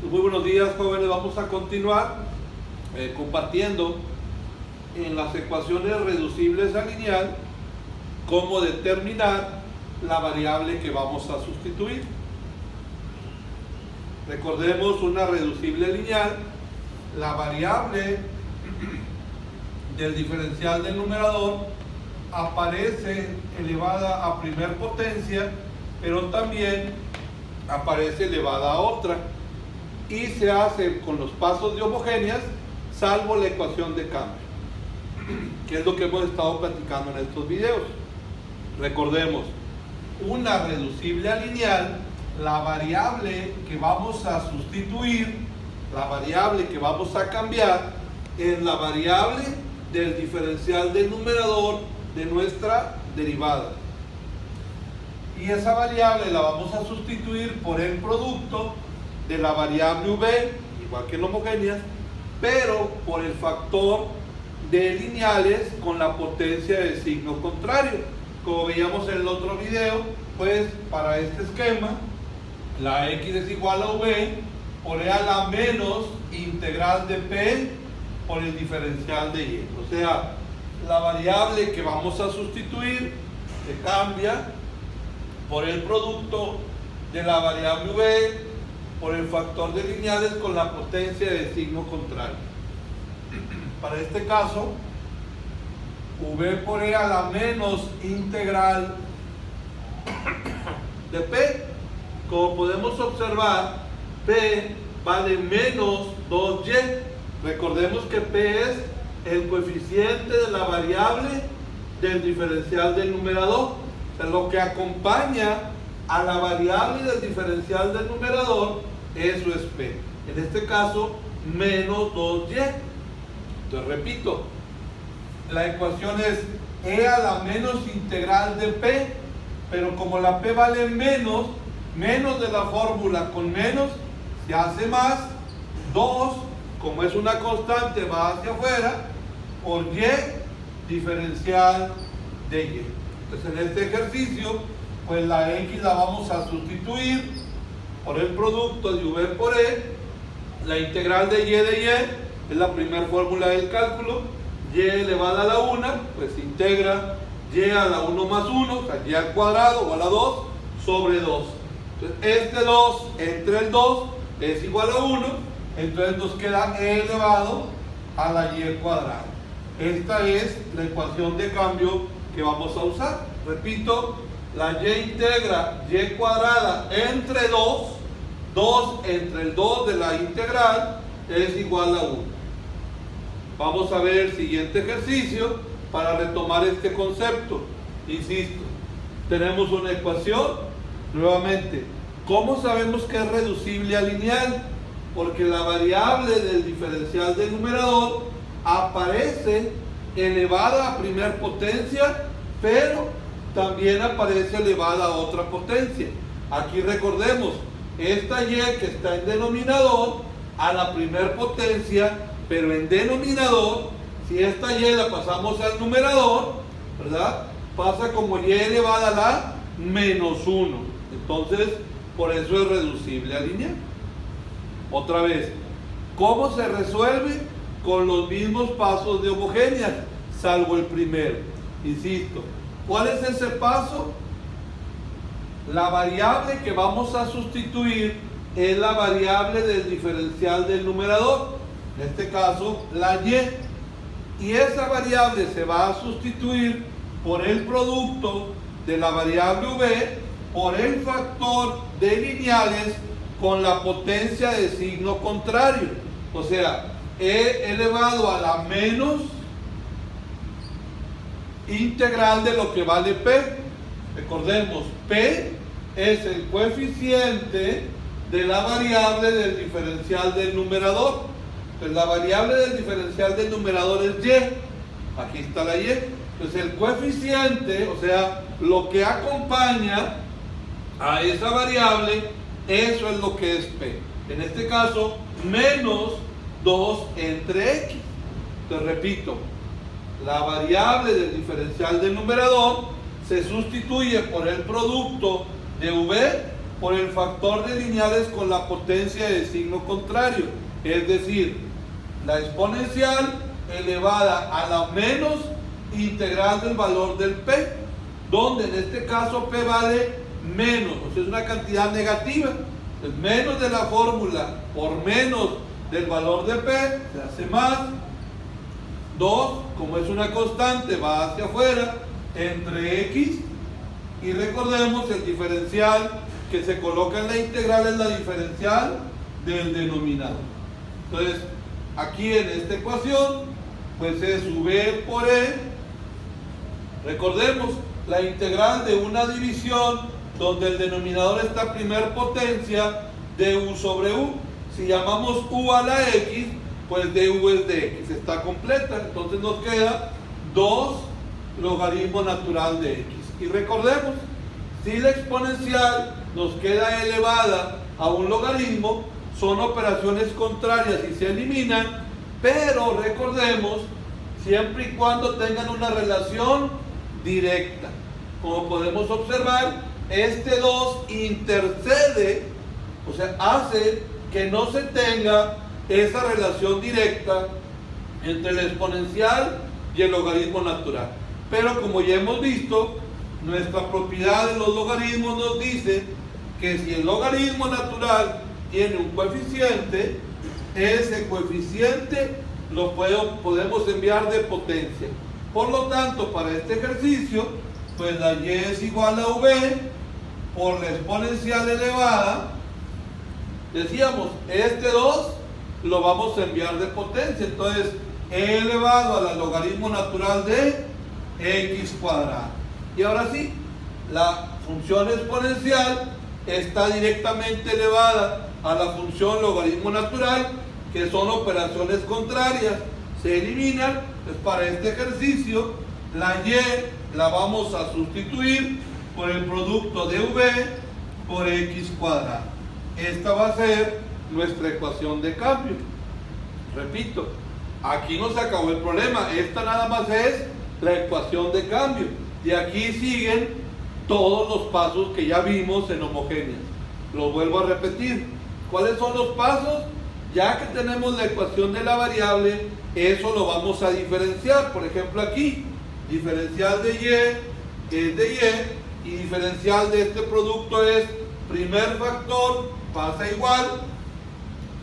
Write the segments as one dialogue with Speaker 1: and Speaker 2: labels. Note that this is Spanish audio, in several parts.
Speaker 1: Muy buenos días, jóvenes. Vamos a continuar compartiendo en las ecuaciones reducibles a lineal cómo determinar la variable que vamos a sustituir. Recordemos una reducible lineal, la variable del diferencial del numerador aparece elevada a primer potencia, pero también aparece elevada a otra, y se hace con los pasos de homogéneas, salvo la ecuación de cambio, que es lo que hemos estado platicando en estos videos. Recordemos, una reducible a lineal, la variable que vamos a sustituir, la variable que vamos a cambiar, es la variable del diferencial del numerador de nuestra derivada. Y esa variable la vamos a sustituir por el producto de la variable v, igual que en homogéneas, pero por el factor de lineales con la potencia de signo contrario. Como veíamos en el otro video, pues para este esquema, la x es igual a v por e a la menos integral de p por el diferencial de y. O sea, la variable que vamos a sustituir se cambia por el producto de la variable v por el factor de lineales con la potencia de signo contrario. Para este caso, v por e a la menos integral de p. Como podemos observar, p vale menos 2y. Recordemos que p es el coeficiente de la variable del diferencial del numerador. O sea, lo que acompaña a la variable del diferencial del numerador, eso es p. En este caso, menos 2y. Entonces, repito, la ecuación es e a la menos integral de p, pero como la p vale menos de la fórmula con menos, se hace más, 2, como es una constante, va hacia afuera, por y diferencial de y. Entonces, en este ejercicio, pues la x la vamos a sustituir por el producto de v por e, la integral de y es la primera fórmula del cálculo, y elevada a la 1, pues se integra y a la 1 más 1, o sea, y al cuadrado o a la 2 sobre 2. Entonces, este 2 entre el 2 es igual a 1, entonces nos queda e elevado a la y cuadrada. Esta es la ecuación de cambio que vamos a usar. Repito, la y integra y cuadrada entre 2, 2 entre el 2 de la integral es igual a 1. Vamos a ver el siguiente ejercicio para retomar este concepto. Insisto, tenemos una ecuación. Nuevamente, ¿cómo sabemos que es reducible a lineal? Porque la variable del diferencial del numerador aparece elevada a primer potencia, pero también aparece elevada a otra potencia. Aquí recordemos, esta y que está en denominador a la primer potencia, pero en denominador, si esta y la pasamos al numerador, ¿verdad? Pasa como y elevada a la menos 1. Entonces, por eso es reducible a lineal. Otra vez, ¿cómo se resuelve? Con los mismos pasos de homogéneas, salvo el primero. Insisto, ¿cuál es ese paso? La variable que vamos a sustituir es la variable del diferencial del numerador, en este caso la y. Y esa variable se va a sustituir por el producto de la variable v por el factor de lineales con la potencia de signo contrario. O sea, e elevado a la menos integral de lo que vale p. Recordemos, p es el coeficiente de la variable del diferencial del numerador. Pues la variable del diferencial del numerador es y. Aquí está la y. Entonces el coeficiente, o sea, lo que acompaña a esa variable, eso es lo que es p. En este caso, menos 2 entre x. Entonces repito, la variable del diferencial del numerador se sustituye por el producto de v por el factor de lineales con la potencia de signo contrario, es decir, la exponencial elevada a la menos integral del valor del P, donde en este caso P vale menos, o sea, es una cantidad negativa. Es menos de la fórmula por menos del valor de P, se hace más. 2, como es una constante, va hacia afuera, entre X, y recordemos el diferencial que se coloca en la integral es la diferencial del denominador. Entonces, aquí en esta ecuación, pues es V por E. Recordemos, la integral de una división donde el denominador está primer potencia de U sobre U. Si llamamos U a la X, pues du es de X, está completa. Entonces nos queda 2 logaritmo natural de X. Y recordemos, si la exponencial nos queda elevada a un logaritmo, son operaciones contrarias y se eliminan, pero recordemos, siempre y cuando tengan una relación directa. Como podemos observar, este 2 intercede, o sea, hace que no se tenga esa relación directa entre el exponencial y el logaritmo natural. Pero como ya hemos visto, nuestra propiedad de los logaritmos nos dice que si el logaritmo natural tiene un coeficiente, ese coeficiente lo podemos enviar de potencia. Por lo tanto, para este ejercicio, pues la y es igual a v por la exponencial elevada. Decíamos, este 2 lo vamos a enviar de potencia. Entonces, e elevado a la logaritmo natural de x cuadrado. Y ahora sí, la función exponencial está directamente elevada a la función logaritmo natural, que son operaciones contrarias, se eliminan. Pues para este ejercicio, la y la vamos a sustituir por el producto de v por x cuadrado. Esta va a ser nuestra ecuación de cambio. Repito, aquí no se acabó el problema, esta nada más es la ecuación de cambio. De aquí siguen todos los pasos que ya vimos en homogéneas. Lo vuelvo a repetir. ¿Cuáles son los pasos? Ya que tenemos la ecuación de la variable, eso lo vamos a diferenciar. Por ejemplo, aquí, diferencial de y es de y diferencial de este producto es primer factor pasa igual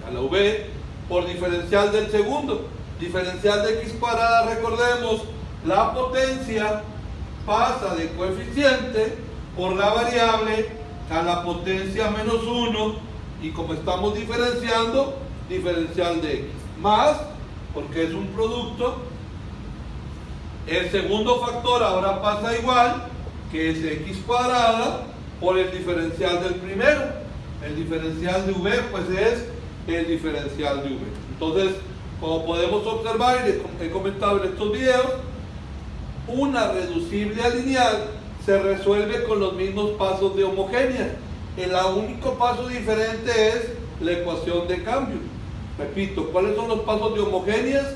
Speaker 1: a la v por diferencial del segundo. Diferencial de x cuadrada, recordemos, la potencia pasa de coeficiente por la variable a la potencia menos 1, y como estamos diferenciando, diferencial de x, más, porque es un producto, el segundo factor ahora pasa igual, que es x cuadrada, por el diferencial del primero. El diferencial de v, pues es el diferencial de v. Entonces, como podemos observar, y les he comentado en estos videos, una reducible a lineal se resuelve con los mismos pasos de homogénea. El único paso diferente es la ecuación de cambio. Repito, ¿cuáles son los pasos de homogéneas?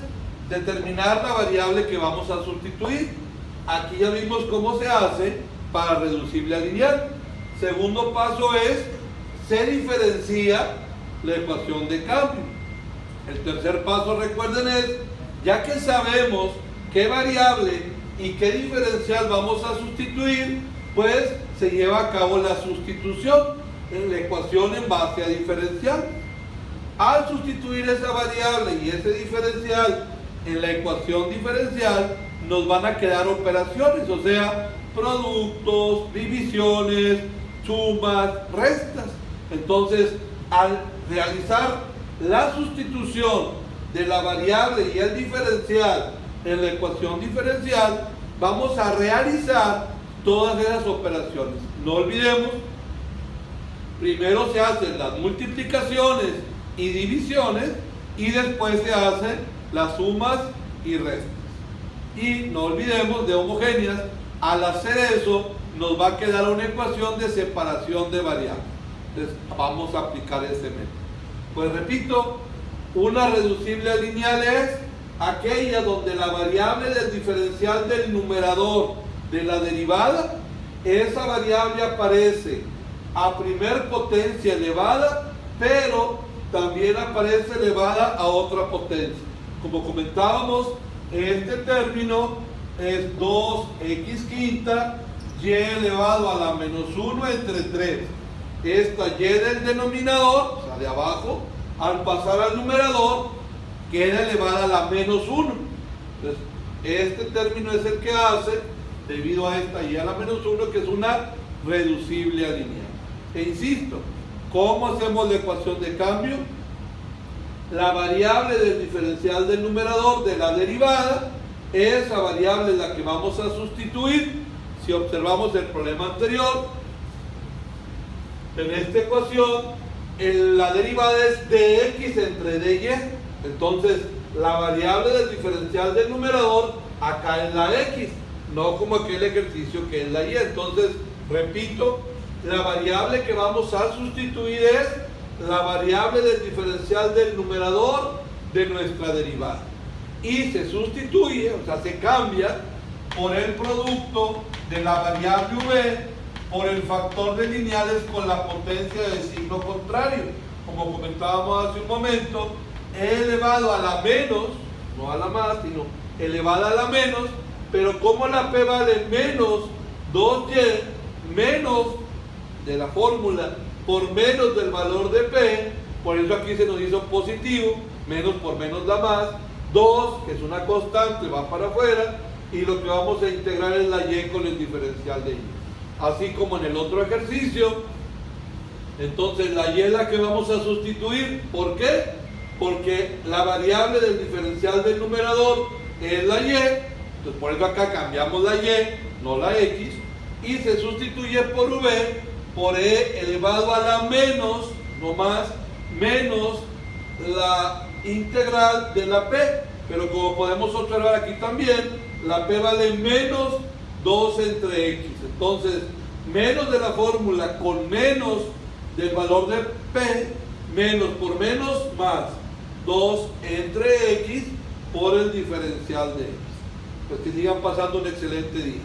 Speaker 1: Determinar la variable que vamos a sustituir. Aquí ya vimos cómo se hace para reducible a lineal. Segundo paso es, se diferencia la ecuación de cambio. El tercer paso, recuerden, es, ya que sabemos qué variable y qué diferencial vamos a sustituir, pues se lleva a cabo la sustitución en la ecuación en base a diferencial. Al sustituir esa variable y ese diferencial en la ecuación diferencial, nos van a quedar operaciones, o sea, productos, divisiones, sumas, restas. Entonces, al realizar la sustitución de la variable y el diferencial en la ecuación diferencial, vamos a realizar todas esas operaciones. No olvidemos, primero se hacen las multiplicaciones y divisiones, y después se hacen las sumas y restas. Y no olvidemos de homogéneas, al hacer eso nos va a quedar una ecuación de separación de variables. Entonces vamos a aplicar ese método. Pues repito, una reducible a lineal es aquella donde la variable del diferencial del numerador de la derivada, esa variable aparece a primer potencia elevada, pero también aparece elevada a otra potencia. Como comentábamos, este término es 2x quinta y elevado a la menos 1 entre 3. Esta y del denominador, o sea, de abajo, al pasar al numerador, queda elevada a la menos 1. Entonces, este término es el que hace, debido a esta y a la menos 1, que es una reducible a lineal. E insisto, ¿cómo hacemos la ecuación de cambio? La variable del diferencial del numerador de la derivada, esa variable es la que vamos a sustituir. Si observamos el problema anterior, en esta ecuación, la derivada es dx entre dy. Entonces, la variable del diferencial del numerador acá es la x, no como aquel ejercicio que es la y. Entonces, repito, la variable que vamos a sustituir es la variable del diferencial del numerador de nuestra derivada. Y se sustituye, o sea, se cambia por el producto de la variable v por el factor de lineales con la potencia de signo contrario. Como comentábamos hace un momento, e elevado a la menos, no a la más, sino elevada a la menos, pero como la p vale menos 2y, menos de la fórmula por menos del valor de p, por eso aquí se nos hizo positivo, menos por menos da más, 2, que es una constante, va para afuera, y lo que vamos a integrar es la y con el diferencial de y. Así como en el otro ejercicio, entonces la y es la que vamos a sustituir. ¿Por qué? Porque la variable del diferencial del numerador es la y, entonces por eso acá cambiamos la y, no la x, y se sustituye por v, por e elevado a la menos, no más, menos la integral de la p. Pero como podemos observar aquí también, la p vale menos 2 entre x. Entonces, menos de la fórmula con menos del valor de p, menos por menos, más 2 entre x por el diferencial de x. Pues que sigan pasando un excelente día.